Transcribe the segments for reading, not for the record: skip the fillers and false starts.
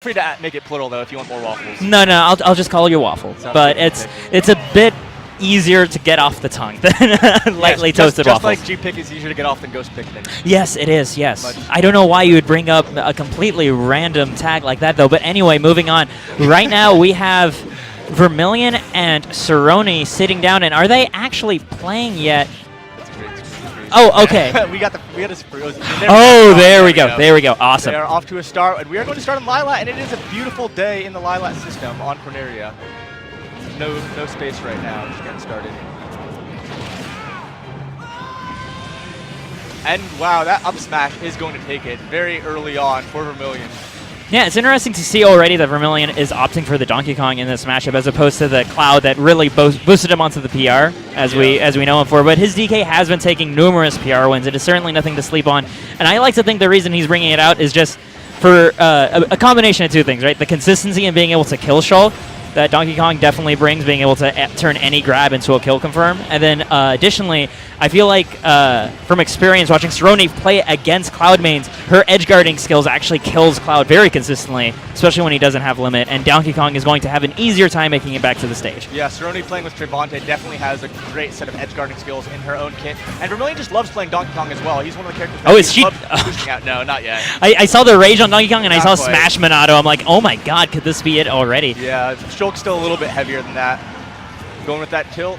Free to make it plural though if you want more waffles. No, I'll just call you waffle. Sounds but good. it's a bit easier to get off the tongue than lightly toasted just waffles. like G-Pick is easier to get off than Ghost Picnic. Yes, it is, yes. I don't know why you would bring up a completely random tag like that, though. But anyway, moving on. Right now, we have Vermillion and Soronie sitting down. And are they actually playing yet? That's great. Oh, okay. we got a Oh, there we go. There we go. Awesome. They are off to a start, and we are going to start on Lilat, and it is a beautiful day in the Lilat system on Corneria. No space right now. Just getting started. And wow, that up smash is going to take it very early on for Vermillion. Yeah, it's interesting to see already that Vermillion is opting for the Donkey Kong in this matchup as opposed to the Cloud that really boosted him onto the PR as we know him for. But his DK has been taking numerous PR wins. It is certainly nothing to sleep on. And I like to think the reason he's bringing it out is just for a combination of two things, right? The consistency in being able to kill Shulk that Donkey Kong definitely brings, being able to turn any grab into a kill confirm. And then additionally, I feel like from experience watching Soronie play against Cloud mains, her edge guarding skills actually kills Cloud very consistently, especially when he doesn't have limit. And Donkey Kong is going to have an easier time making it back to the stage. Yeah, Soronie playing with Trevante definitely has a great set of edge guarding skills in her own kit. And Vermillion just loves playing Donkey Kong as well. He's one of the characters that is she? pushing out. No, not yet. I saw the rage on Donkey Kong and I saw quite. Smash Monado. I'm like, oh my god, could this be it already? Yeah, Shulk's still a little bit heavier than that. Going with that tilt.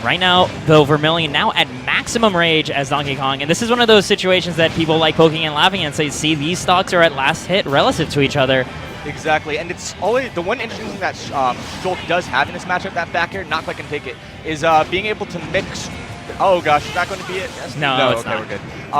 Right now, though, Vermillion now at maximum rage as Donkey Kong, and this is one of those situations that people like poking and laughing and say, see, these stocks are at last hit relative to each other. Exactly, and it's always the one interesting thing that Shulk does have in this matchup, that back air, not quite can take it, is being able to mix. Oh gosh, is that going to be it? Yes. No, it's okay, not. We're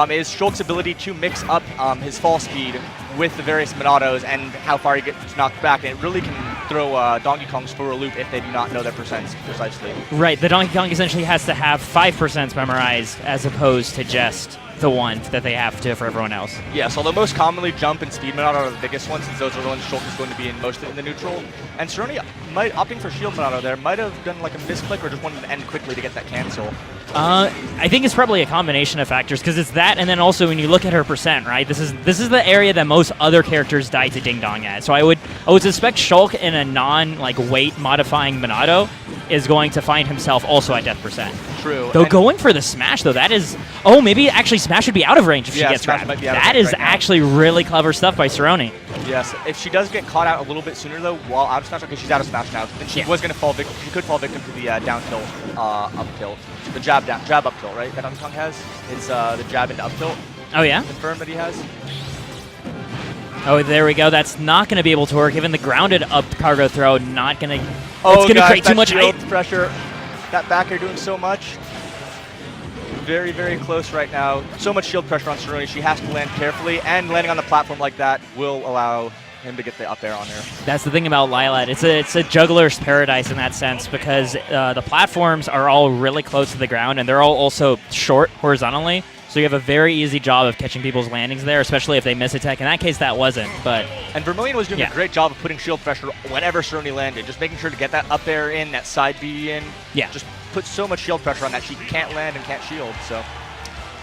good. Is Shulk's ability to mix up his fall speed with the various Monados and how far he gets knocked back, and it really can throw Donkey Kongs for a loop if they do not know their percents precisely. Right, the Donkey Kong essentially has to have 5% memorized as opposed to just the one that they have to for everyone else. Yes, although most commonly jump and speed Monado are the biggest ones, since those are the ones Shulk is going to be in mostly in the neutral. And Soronie opting for shield Monado there might have done like a misclick or just wanted to end quickly to get that cancel. I think it's probably a combination of factors because it's that, and then also when you look at her percent, right? This is the area that most other characters die to Ding Dong at. So I would suspect Shulk in a weight modifying Monado is going to find himself also at death percent. True. Though going for the smash though, that is maybe actually Smash would be out of range if she gets grabbed. That is actually really clever stuff by Soronie. Yes, if she does get caught out a little bit sooner though, while out of Smash, okay, she's out of Smash now, then she was going to fall victim. She could fall victim to the down tilt, up tilt, the jab up tilt, right? That Donkey Kong has. It's the jab into up tilt. Oh yeah. Confirmed that he has. Oh, there we go. That's not going to be able to work. Even the grounded up cargo throw, not going to. Oh, it's going to create too much shield pressure. That back air doing so much. Very, very close right now. So much shield pressure on Soronie. She has to land carefully, and landing on the platform like that will allow him to get the up air on her. That's the thing about Lilat. It's a juggler's paradise in that sense because the platforms are all really close to the ground, and they're all also short horizontally. So you have a very easy job of catching people's landings there, especially if they miss a tech. In that case, that wasn't. And Vermillion was doing a great job of putting shield pressure whenever Soronie landed, just making sure to get that up air in, that side B in. Yeah. Just put so much shield pressure on that she can't land and can't shield. So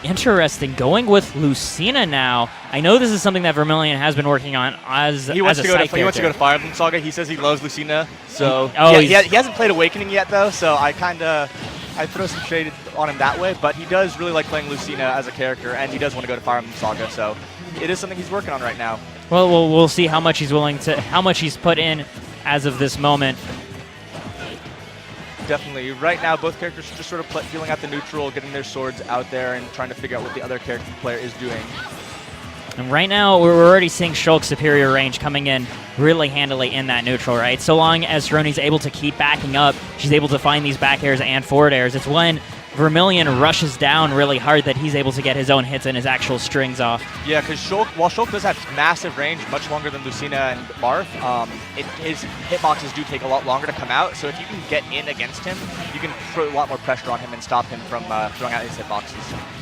interesting. Going with Lucina now. I know this is something that Vermillion has been working on as he wants a to side go. He wants to go to Fire Emblem Saga. He says he loves Lucina. So he hasn't played Awakening yet though. So I throw some shade on him that way, but he does really like playing Lucina as a character, and he does want to go to Fire Emblem Saga, so it is something he's working on right now. Well, we'll see how much he's put in as of this moment. Definitely. Right now, both characters are just sort of feeling out the neutral, getting their swords out there, and trying to figure out what the other player is doing. And right now, we're already seeing Shulk's superior range coming in really handily in that neutral, right? So long as Soronie's able to keep backing up, she's able to find these back airs and forward airs. It's when Vermillion rushes down really hard that he's able to get his own hits and his actual strings off. Yeah, because while Shulk does have massive range, much longer than Lucina and Marth, his hitboxes do take a lot longer to come out. So if you can get in against him, you can put a lot more pressure on him and stop him from throwing out his hitboxes.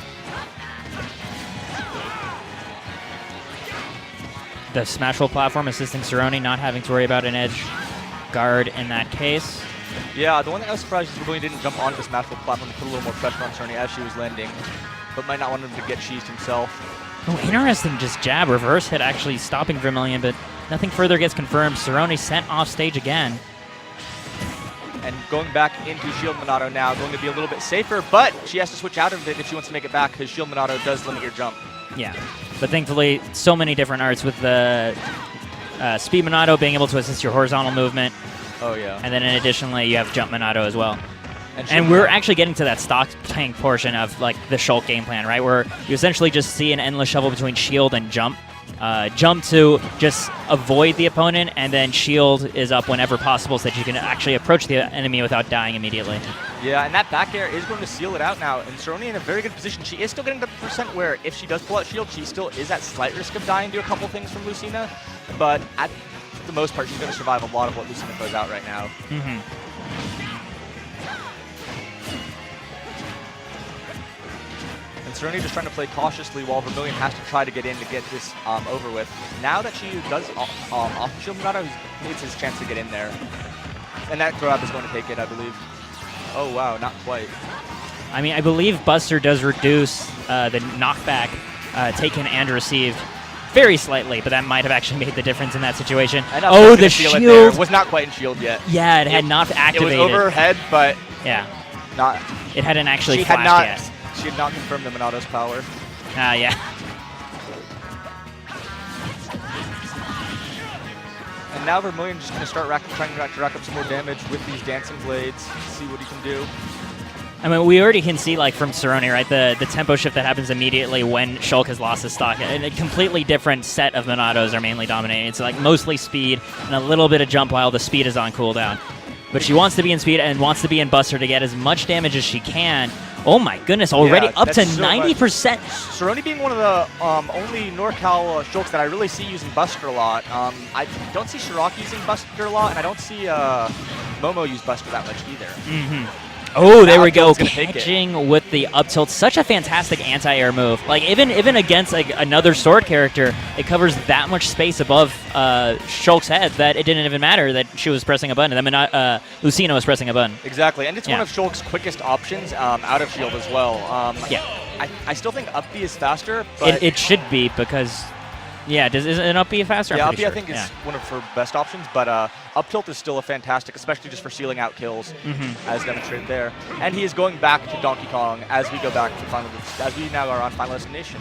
The Smashville platform assisting Soronie, not having to worry about an edge guard in that case. Yeah, the one that I was surprised is Vermillion didn't jump onto the Smashville platform to put a little more pressure on Soronie as she was landing, but might not want him to get cheesed himself. Oh, interesting, just jab, reverse hit actually stopping Vermillion, but Nothing further gets confirmed. Soronie sent off stage again. And going back into Shield Monado now, going to be a little bit safer, but she has to switch out of it if she wants to make it back, because Shield Monado does limit your jump. Yeah, but thankfully, so many different arts with the Speed Monado being able to assist your horizontal movement. Oh, yeah. And then additionally, you have Jump Monado as well. And we're actually getting to that stock tank portion of like the Shulk game plan, right? Where you essentially just see an endless shovel between shield and jump. Jump to just avoid the opponent, and then shield is up whenever possible so that you can actually approach the enemy without dying immediately. Yeah, and that back air is going to seal it out now. And Soronie in a very good position. She is still getting the percent where if she does pull out shield, she still is at slight risk of dying to a couple things from Lucina. But at the most part, she's going to survive a lot of what Lucina throws out right now. And Soronie just trying to play cautiously while Vermillion has to try to get in to get this over with. Now that she does off shield Monado, it's his chance to get in there. And that grab is going to take it, I believe. Oh, wow, not quite. I mean, I believe Buster does reduce the knockback taken and received very slightly, but that might have actually made the difference in that situation. Oh, the shield! It was not quite in shield yet. Yeah, it had not activated. It was over her head, but yeah, not. It hadn't actually flashed yet. She had not confirmed the Monado's power. Yeah. And now Vermillion just going to start trying to rack up some more damage with these dancing blades, see what he can do. I mean, we already can see, like, from Soronie, right, the tempo shift that happens immediately when Shulk has lost his stock. And a completely different set of Monados are mainly dominating. It's, like, mostly speed and a little bit of jump while the speed is on cooldown. But she wants to be in speed and wants to be in Buster to get as much damage as she can. Oh my goodness, already up to 90%. Soronie being one of the only NorCal Shulks that I really see using Buster a lot. I don't see Shiraki using Buster a lot, and I don't see Momo use Buster that much either. Oh, there we go, catching with the up tilt. Such a fantastic anti-air move. Like, even against like another sword character, it covers that much space above Shulk's head that it didn't even matter that she was pressing a button. I mean, Lucina was pressing a button. Exactly, and it's one of Shulk's quickest options out of shield as well. I still think up B is faster, but it should be because... Yeah, is an up B faster? Yeah, up B I think is one of her best options, but up tilt is still a fantastic, especially just for sealing out kills, as demonstrated there. And he is going back to Donkey Kong as we go back to as we now are on Final Destination.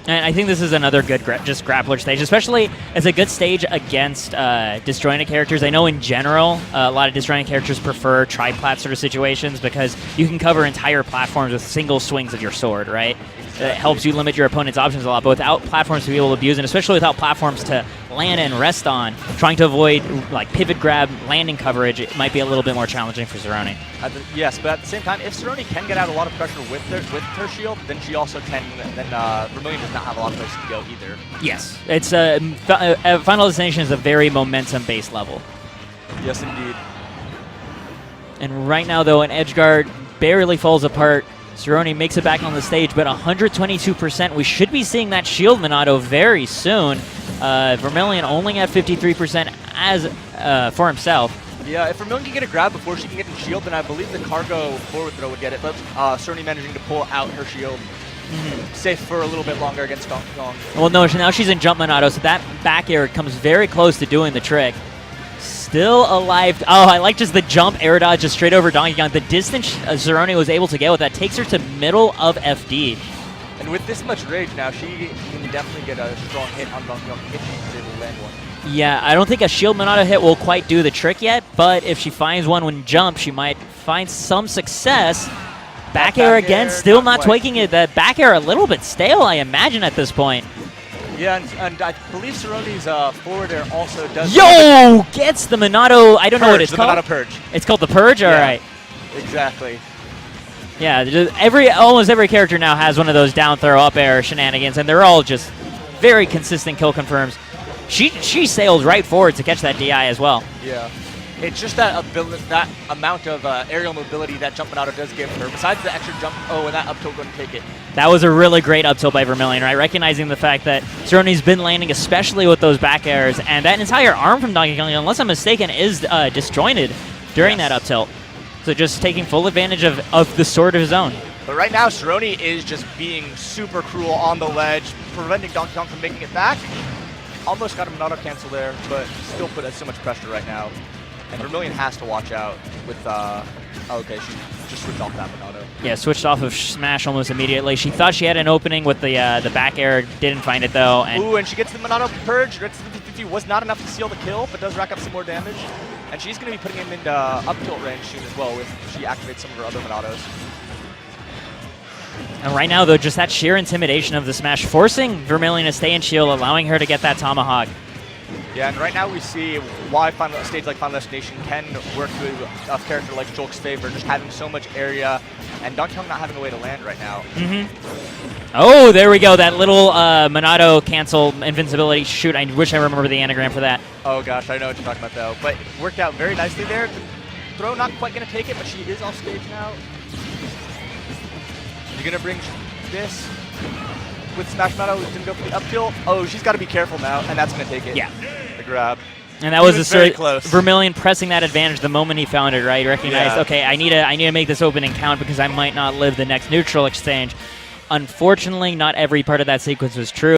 And I think this is another good just grappler stage, especially as a good stage against disjointed characters. I know in general, a lot of disjointed characters prefer tri-plat sort of situations because you can cover entire platforms with single swings of your sword, right? It helps you limit your opponent's options a lot, but without platforms to be able to abuse, and especially without platforms to land and rest on, trying to avoid like pivot grab, landing coverage, it might be a little bit more challenging for Soronie. Yes, but at the same time, if Soronie can get out a lot of pressure with her shield, then she also can, then Vermillion does not have a lot of places to go either. Yes, it's Final Destination is a very momentum-based level. Yes, indeed. And right now, though, an edge guard barely falls apart. Soronie makes it back on the stage, but 122%. We should be seeing that shield Monado very soon. Vermillion only at 53% as for himself. Yeah, if Vermillion can get a grab before she can get in shield, then I believe the cargo forward throw would get it. But Soronie managing to pull out her shield. Safe for a little bit longer against Donkey Kong. Well, no, now she's in jump Monado, so that back air comes very close to doing the trick. Still alive. Oh, I like just the jump air dodge just straight over Donkey Kong. The distance Soronie was able to get with that takes her to middle of FD. And with this much rage now, she can definitely get a strong hit on Donkey Kong if she's able to land one. Yeah, I don't think a shield Monado hit will quite do the trick yet, but if she finds one when jump, she might find some success. Back air again, still not twigging it. The back air a little bit stale, I imagine, at this point. Yeah, and I believe Soronie's forward air also does... Yo! Gets the Monado... I don't know what it's called. The Monado Purge. It's called the Purge? Yeah, all right. Exactly. Yeah, almost every character now has one of those down throw up air shenanigans, and they're all just very consistent kill confirms. She sailed right forward to catch that DI as well. Yeah. It's just that ability, that amount of aerial mobility that jump Monado does give her. Besides the extra jump, and that up tilt going to take it. That was a really great up tilt by Vermillion, right? Recognizing the fact that Soronie's been landing, especially with those back airs, and that entire arm from Donkey Kong, unless I'm mistaken, is disjointed during that up tilt. So just taking full advantage of the sword of his own. But right now, Soronie is just being super cruel on the ledge, preventing Donkey Kong from making it back. almost got a Monado cancel there, but still put so much pressure right now. And Vermillion has to watch out with, okay, she just switched off that Monado. Yeah, switched off of Smash almost immediately. She thought she had an opening with the back air, didn't find it though. And ooh, and she gets the Monado purge. Gets the 50-50, was not enough to seal the kill, but does rack up some more damage. And she's going to be putting him into up tilt range soon as well if she activates some of her other Monados. And right now, though, just that sheer intimidation of the Smash, forcing Vermillion to stay in shield, allowing her to get that Tomahawk. Yeah, and right now we see why a stage like Final Destination can work to a character like Shulk's favor, just having so much area, and Donkey Kong not having a way to land right now. Oh, there we go. That little Monado cancel invincibility. Shoot, I wish I remember the anagram for that. Oh gosh, I know what you're talking about though. But worked out very nicely there. The throw not quite going to take it, but she is off stage now. You're going to bring this with Smash Monado. Didn't go for the up tilt. Oh, she's got to be careful now, and that's going to take it. Yeah. The grab. And that was very close. Vermillion pressing that advantage the moment he found it, right? Recognized, okay, I need to make this opening count because I might not live the next neutral exchange. Unfortunately, not every part of that sequence was true.